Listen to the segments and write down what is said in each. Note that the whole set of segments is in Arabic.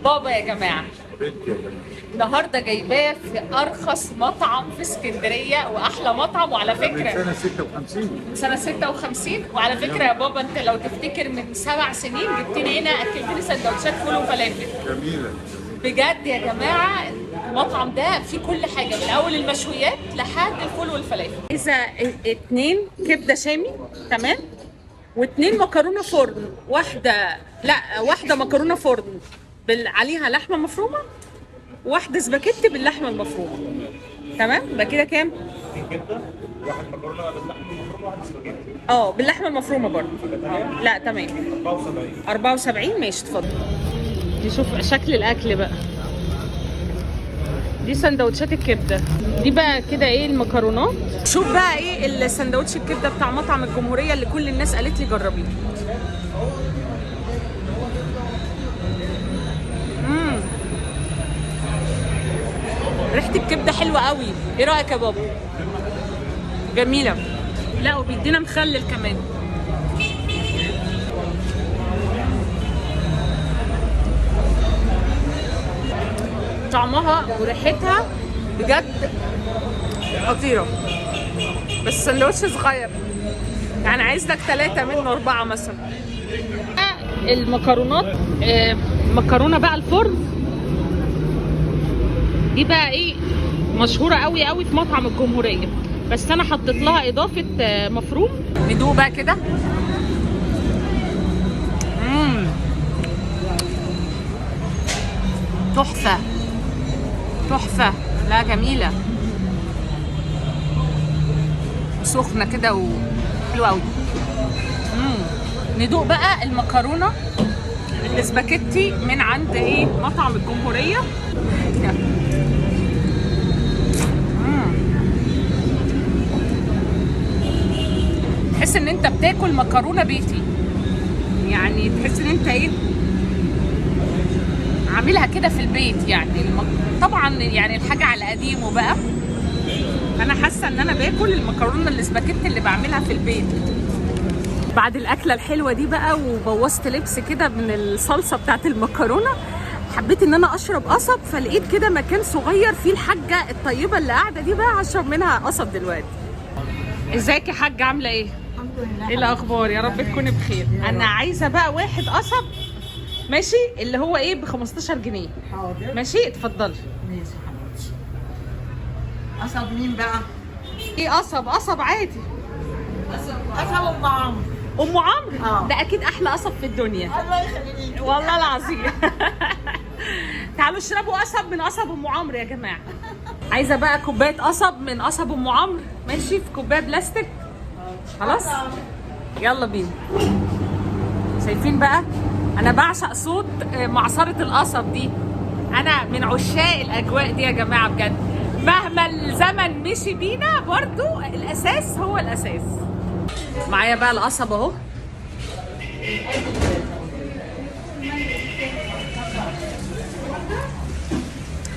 بابا يا جماعه بنت يا جماعة. النهارده جايباه في ارخص مطعم في اسكندريه واحلى مطعم، وعلى من فكره سنة 56. من سنه 56. وعلى فكره يا بابا انت لو تفتكر من 7 سنين جبتني هنا اكلتني سندوتشات فول وفلافل. جميلة. بجد يا جماعه المطعم ده فيه كل حاجه من اول المشويات لحد الفول والفلافل. عايزه 2 كبده شامي تمام، و2 مكرونه فرن، واحده مكرونه فرن عليها لحمه مفرومه، واحده سباكيتي باللحمه المفرومه. تمام يبقى كده كام؟ واحد مكرونه باللحمه المفرومه واحد سباجيتي. باللحمه المفرومه برضه. لا تمام 74 ماشي اتفضل. نشوف شكل الاكل بقى. دي سندوتشات الكبده، دي بقى كده ايه المكرونات. شوف بقى ايه السندوتش الكبده بتاع مطعم الجمهوريه اللي كل الناس قالت لي جربيه. ريحه الكبده حلوه قوي. ايه رايك يا بابا؟ جميله. لا وبيدينا مخلل كمان. طعمها وريحتها بجد خطيره، بس السندوتش صغير يعني عايز لك 3 منه 4 مثلا. المكرونات مكرونه بقى الفرن دي بقى ايه مشهوره قوي قوي في مطعم الجمهوريه، بس انا حطيت لها اضافه مفروم. ندوق بقى كده. تحفه تحفه. لا جميله سخنه كده وحلوه قوي. ندوق بقى المكرونه الاسباجيتي من عند ايه مطعم الجمهوريه. تحس ان انت بتاكل مكرونه بيتي، يعني تحس ان انت ايه عاملها كده في البيت يعني. طبعا يعني الحاجه على قديمه بقى، انا حاسه ان انا باكل المكرونه الاسباجيتي اللي بعملها في البيت. بعد الاكله الحلوه دي بقى وبوظت لبس كده من الصلصه بتاعت المكرونه، حبيت ان انا اشرب قصب، فلقيت كده مكان صغير فيه الحاجه الطيبه اللي قاعده دي بقى هشرب منها قصب دلوقتي. ازيك يا حاجه عامله ايه؟ الحمد لله. ايه الاخبار؟ يا رب تكوني بخير. انا عايزه بقى واحد قصب ماشي، اللي هو ايه ب 15 جنيه. حاضر ماشي اتفضلي. ماشي حبيبتي. قصب مين بقى؟ ايه قصب عادي. قصب ام عمرو. ام عمرو ده اكيد احلى قصب في الدنيا. الله يخليك والله العظيم. تعالوا اشربوا قصب من قصب ام عمرو يا جماعه. عايزه بقى كوبايه قصب من قصب ام عمرو ماشي، في كوبايه بلاستيك. خلاص يلا بينا. شايفين بقى انا بعشق صوت معصره القصب دي، انا من عشاق الاجواء دي يا جماعه بجد. مهما الزمن مشي بينا برضو الاساس هو الاساس. معايا بقى القصب اهو.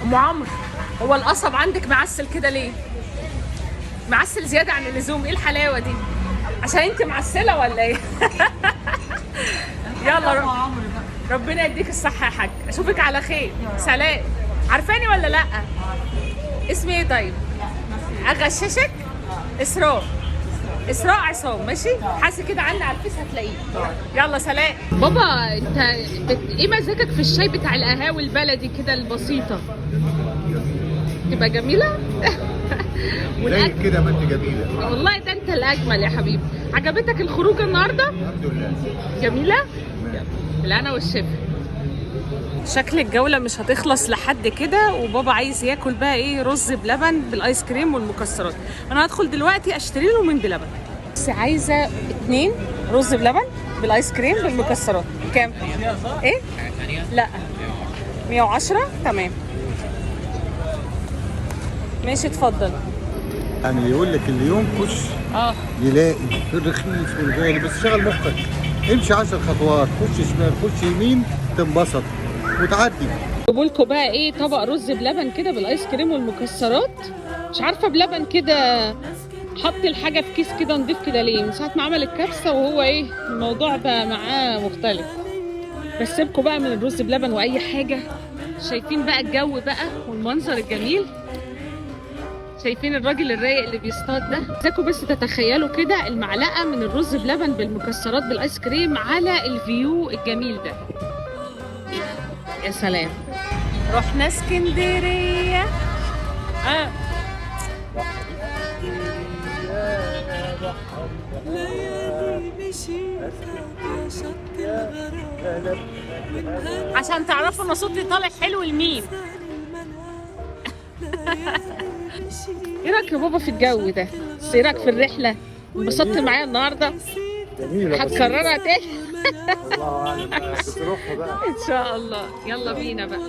ام عمرو هو القصب عندك معسل كده ليه؟ معسل زياده عن اللزوم. ايه الحلاوه دي؟ عشان انت معسله ولا ايه؟ يلا ام عمرو بقى. ربنا يديك الصحه يا حاج، اشوفك على خير. سلام. عارفاني ولا لا؟ اسمي ايه طيب؟ اغششك؟ اسراء عصام. ماشي حاسه كده عني على الفيس هتلاقيه. يلا سلام. بابا انت ايه مزاجك في الشاي بتاع القهاوي البلدي كده البسيطه؟ تبقى جميله. زي كده ما انت جميلة. والله ده انت الاجمل يا حبيبي. عجبتك الخروجه النهارده؟ الحمد لله. جميله. بالهنا والشفا. شكل الجولة مش هتخلص لحد كده، وبابا عايز ياكل بقى ايه رز بلبن بالايس كريم والمكسرات. انا هدخل دلوقتي اشتري له من بلبن. بس عايزة 2 رز بلبن بالايس كريم بالمكسرات. كام؟ ايه؟ لا 110 تمام. ماشي اتفضل. يعني يقول لك اللي ينكش يلاقي في الرخيص والغالي، بس شغل مخك. امشي 10 خطوات، خش شمال خش يمين تنبسط وتعدي. جيبوا لكم بقى ايه طبق رز بلبن كده بالايس كريم والمكسرات. مش عارفه بلبن كده حط الحاجه في كيس كده نضيف كده ليه؟ من ساعه ما عمل الكبسه وهو ايه الموضوع بقى معاه مختلف. بس سيبكوا بقى من الرز بلبن واي حاجه. شايفين بقى الجو بقى والمنظر الجميل، شايفين الراجل الرايق اللي بيصطاد ده. عايزاكم بس تتخيلوا كده المعلقه من الرز بلبن بالمكسرات بالايس كريم على الفيو الجميل ده. يا سلام. رحنا اسكندريه. عشان تعرفوا ان صوتي طالع حلو لمين. ايه رايك يا بابا في الجو ده؟ ايه رايك في الرحله؟ انبسطت معايا النهارده؟ جميله. هتكررها تاني؟ الله اعلم، بس روحها بقى. ان شاء الله. يلا بينا بقى.